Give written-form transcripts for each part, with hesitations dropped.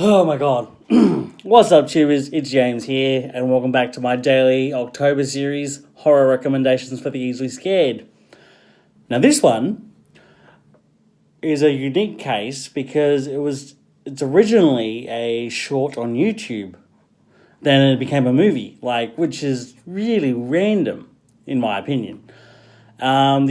Oh my god. What's up, tubers? It's James here, and welcome back to my daily October series, Horror Recommendations for the Easily Scared. Now, this one is a unique case because it's originally a short on YouTube. Then it became a movie, which is really random, in my opinion. The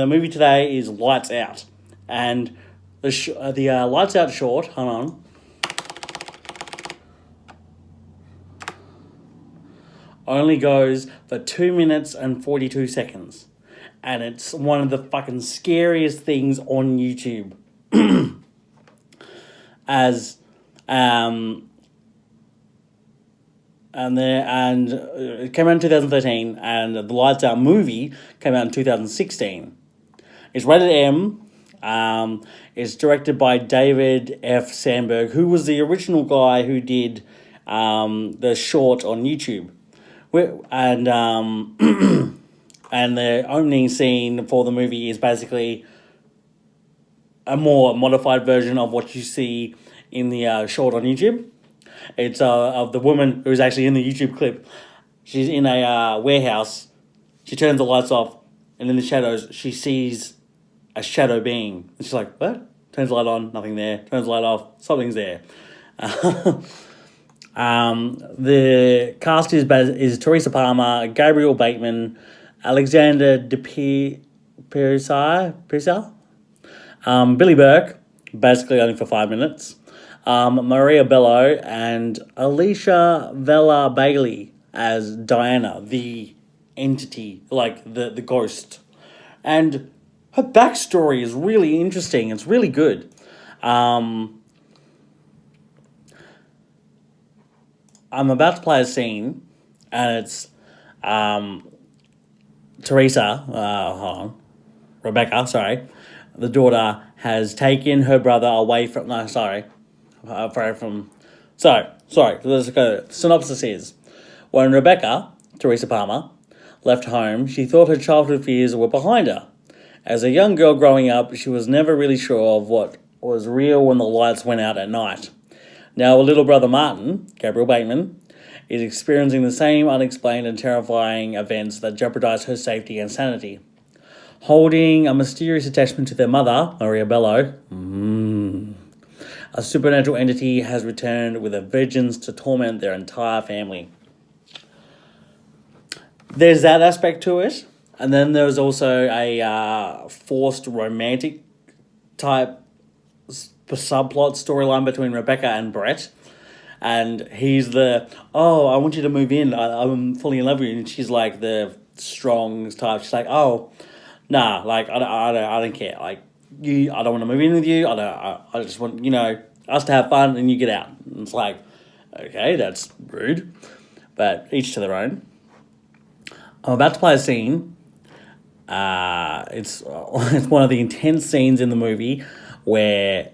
movie today is Lights Out, and the Lights Out short. Hold on. Only goes for 2 minutes and 42 seconds, and it's one of the fucking scariest things on YouTube. As it came out in 2013, and the Lights Out movie came out in 2016. It's rated M. It's directed by David F. Sandberg, who was the original guy who did the short on YouTube. And and the opening scene for the movie is basically a more modified version of what you see in the short on YouTube. It's of the woman who's actually in the YouTube clip. She's in a warehouse. She turns the lights off, and in the shadows, she sees a shadow being. And she's like, what? Turns the light on, nothing there. Turns the light off, something's there. The cast is Teresa Palmer, Gabriel Bateman, Alexander Piersall, Billy Burke, basically only for 5 minutes, Maria Bello, and Alicia Vela Bailey as Diana, the entity, like the ghost. And her backstory is really interesting. It's really good. I'm about to play a scene, and it's Rebecca, the daughter, has taken her brother away from, let's go. Synopsis is, when Rebecca, Teresa Palmer, left home, she thought her childhood fears were behind her. As a young girl growing up, she was never really sure of what was real when the lights went out at night. Now, her little brother Martin, Gabriel Bateman, is experiencing the same unexplained and terrifying events that jeopardize her safety and sanity. Holding a mysterious attachment to their mother, Maria Bello, a supernatural entity has returned with a vengeance to torment their entire family. There's that aspect to it, and then there's also a forced romantic type subplot storyline between Rebecca and Brett. And he's I want you to move in. I'm fully in love with you. And she's like the strong type. She's like, oh, nah, like I don't care. Like I don't want to move in with you. I just want us to have fun and you get out. And it's like, okay, that's rude, but each to their own. I'm about to play a scene. It's one of the intense scenes in the movie where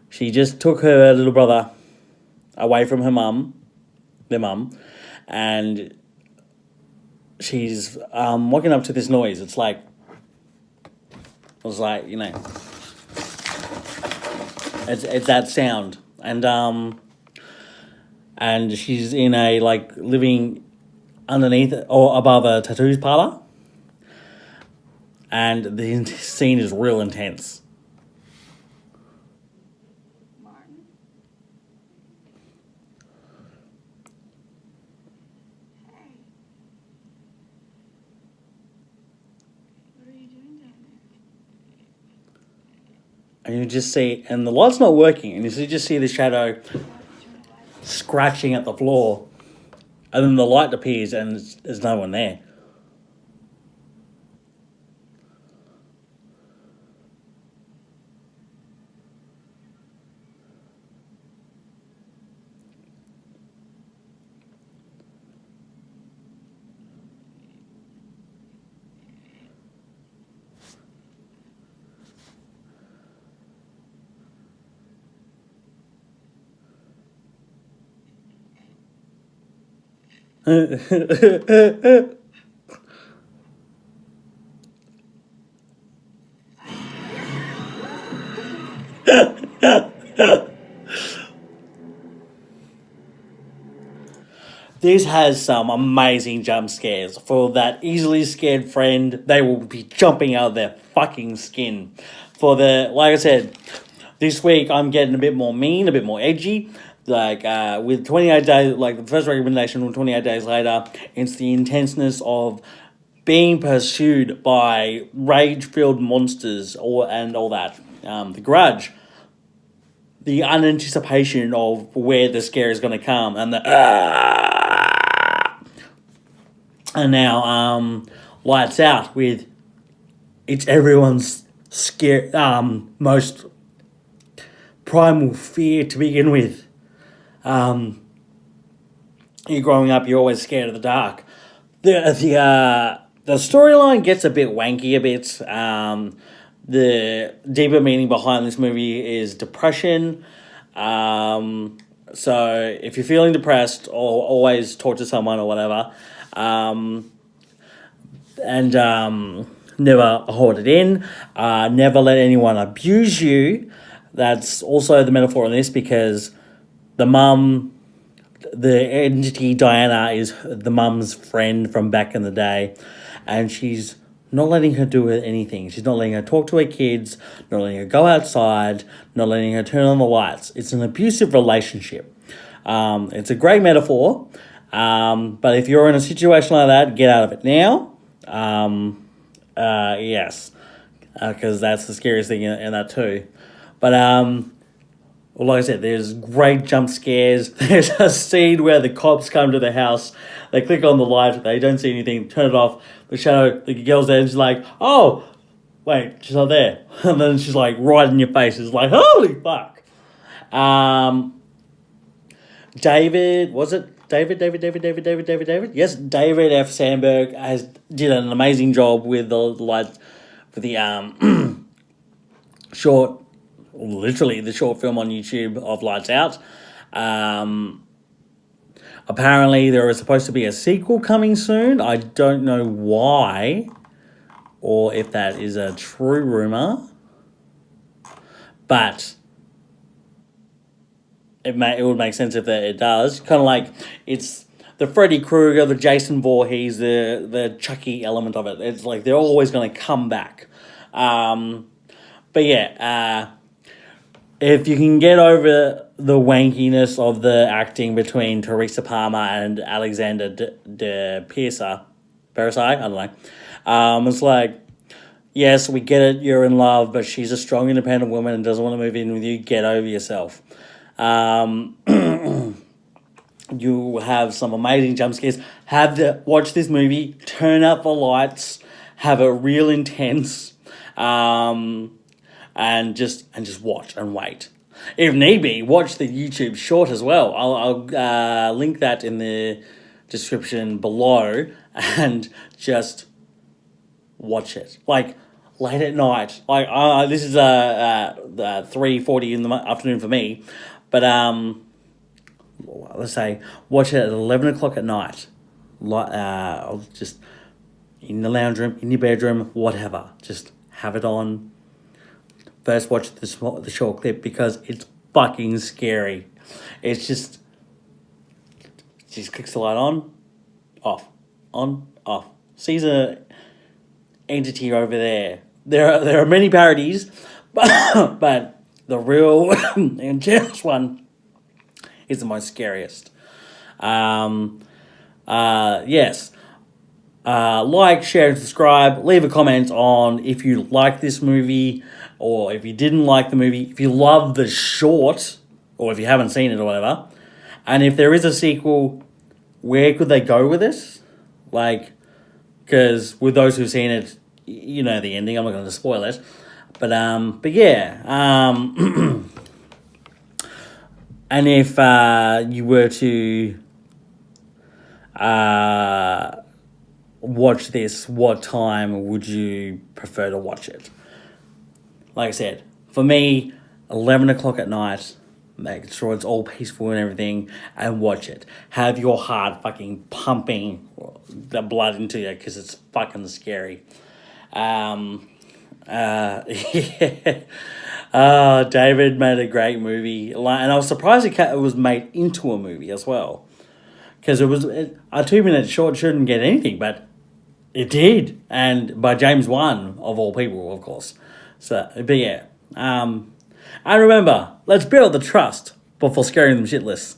she just took her little brother away from their mum, and she's walking up to this noise. It's like, it's that sound, and she's in a living underneath or above a tattoo parlor, and the scene is real intense. And you just see, and the light's not working, and you just see the shadow scratching at the floor, and then the light appears, and there's no one there. This has some amazing jump scares. For that easily scared friend, they will be jumping out of their fucking skin. Like I said, this week I'm getting a bit more mean, a bit more edgy. Like, with 28 days, like the first recommendation from 28 days later, it's the intenseness of being pursued by rage-filled monsters and all that. The Grudge, the unanticipation of where the scare is going to come, and and now Lights Out with it's everyone's most primal fear to begin with. You're growing up, you're always scared of the dark. The storyline gets a bit wanky a bit. The deeper meaning behind this movie is depression. So if you're feeling depressed, or always talk to someone or whatever, and never hold it in. Never let anyone abuse you. That's also the metaphor in this, because the entity Diana is the mum's friend from back in the day, and she's not letting her do anything. She's not letting her talk to her kids, not letting her go outside, not letting her turn on the lights. It's an abusive relationship. It's a great metaphor, but if you're in a situation like that, get out of it now. Yes, because that's the scariest thing in that too. But well, like I said, there's great jump scares. There's a scene where the cops come to the house, they click on the light, they don't see anything, turn it off, the girl's there, and she's like, oh, wait, she's not there. And then she's like right in your face. It's like, holy fuck. David? Yes, David F. Sandberg did an amazing job with the short, literally the short film on YouTube of Lights Out. Apparently there is supposed to be a sequel coming soon. I don't know why, or if that is a true rumor, but it would make sense if it does. Kind of like it's the Freddy Krueger, the Jason Voorhees, the Chucky element of it. It's like they're always going to come back. But yeah, if you can get over the wankiness of the acting between Teresa Palmer and Alexander de Parasite, I don't know. It's like, yes, we get it, you're in love, but she's a strong, independent woman and doesn't want to move in with you. Get over yourself. You have some amazing jump scares. Watch this movie, turn up the lights, have it real intense, and just watch and wait. If need be, watch the YouTube short as well. I'll link that in the description below, and just watch it. Like late at night. Like this is 3:40 in the afternoon for me, but let's say watch it at 11 o'clock at night. I'll just in the lounge room, in your bedroom, whatever. Just have it on. First, watch the short clip because it's fucking scary. It's just clicks the light on, off, sees a entity over there. There are many parodies, but the real intense one is the most scariest. Yes. Like, share, and subscribe. Leave a comment on if you like this movie or if you didn't like the movie. If you love the short or if you haven't seen it or whatever. And if there is a sequel, where could they go with this? Like, because with those who've seen it, you know the ending. I'm not going to spoil it. But yeah. And if you were to watch this, what time would you prefer to watch it? Like I said, for me, 11 o'clock at night, make sure it's all peaceful and everything, and watch it. Have your heart fucking pumping the blood into you because it's fucking scary. Yeah. David made a great movie, and I was surprised it was made into a movie as well. because a 2 minute short shouldn't get anything, but it did, and by James Wan of all people, of course. So, but yeah, and remember, let's build the trust before scaring them shitless.